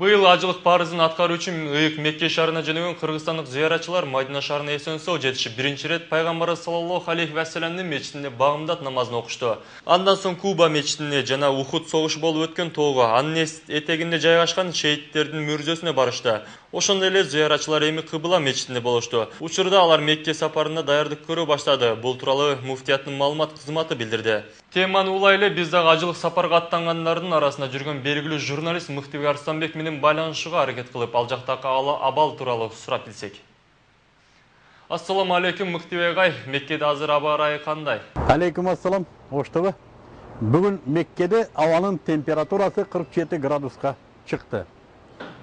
Быйыл ажылык парызын аткаруу үчүн ыйык Мекке шаарына жөнөгөн кыргызстандык зыяратчылар Мадина шаарына эсен соо жетишип, биринчи рет пайгамбар саллаллаху алейхи ва салламдын мечитинде багымдат намазын окушту. Андан соң Куба мечитине жана Ухуд согушу болуп өткөн тоого, анын этегинде жайгашкан шейттердин мүрзөсүнө барышты. Ошондой эле зыяратчылар эми Кыбла мечитинде болушту. Учурда алар Мекке сапарына даярдык көрө баштады. Бул тууралуу муфтияттын маалымат кызматы билдирди. Теманы улай эле бизде ажылык сапарга аттангандардын арасында жүргөн белгилүү журналист Мыктыбек Арстанбек менен байланышууга аракет кылып, ал жактагы абал тууралуу сурап билсек. Ассаламу алейкум Мыктыбек ай, Меккеде азыр аба ырайы кандай? Алейкум ассалам, оштобу. Бүгүн Меккеде абанын температурасы 47 градуска чыкты.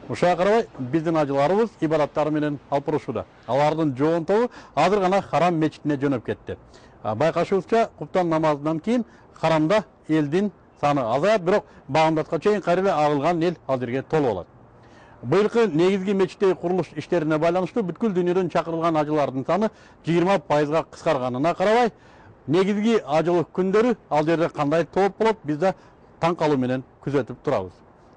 Ушуга карабай биздин ажыларыбыз ибадаттары менен алпурушууда. Алардын жоонтобу азыр гана Харам мечитине жөнөп кетти. Байкашыбызча куптан намазынан кийин Харамда элдин саны азаяп, бирок багымдатка чейин кайра агылган эл азырге толуп алат. Быйылкы негизги мечиттеги курулуш иштерине байланыштуу бүткүл дүйнөдөн чакырылган ажылардын саны 20%га кыскарганына карабай, негизги ажылык күндөрү ал жерде кандай толуп болот, биз да таң калуу менен күзөтүп турабыз.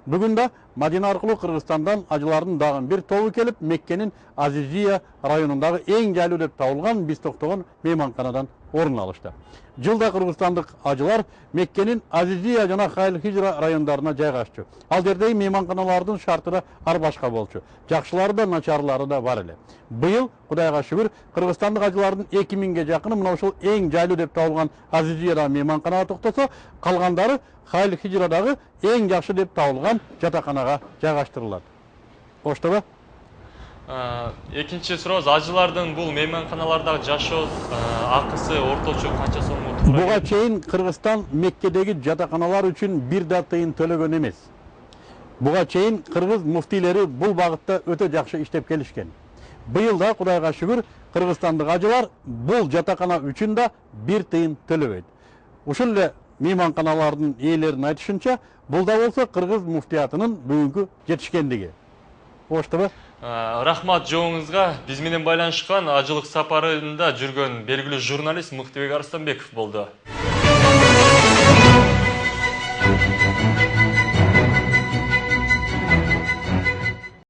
Бүгүн да Мадина аркылуу Кыргызстандан ажылардын дагы бир тобу келип, Меккенин Азизия районундагы эң жайлуу деп табылган биз токтогон мейманканадан орун алышты. Жылда кыргызстандык ажылар Меккенин Азизия жана Хайл-Хижра райондарына жайгашчу. Ал жердеги мейманканалардын шарты ар башка болчу. Жакшылары да, начарлары да бар эле. Быйыл, Кудайга шүгүр, кыргызстандык ажылардын 2000ге жакыны мына ушул эң жайлуу деп табылган Азизияда мейманканага токтосо, калгандары Хайл-Хижрадагы эң жакшы деп табылган жатаканага жайгаштырылат. Оштобу? Экинчи сурооз, ажылардын бул мейманканалардагы жашоо акысы орточо канча сомго туура? Буга чейин Кыргызстан Меккедеги жатаканалар үчүн бир да тыйын төлөгөн эмес. Буга чейин кыргыз муфтилери бул багытта өтө жакшы иштеп келишкен. Быйыл да Кудайга шүгүр, кыргызстандык ажылар бул жатакана үчүн да бир тыйын төлөбөйт. Ушул эле мейманканалардын ээлеринин айтышынча, бул да болсо кыргыз муфтиятынын бүгүнкү жетишкендиги. Оштобу? Рахмат жооңузга. Биз менен байланышкан ажылык сапарында жүргөн белгилүү журналист Мыктыбек Арстанбеков болду.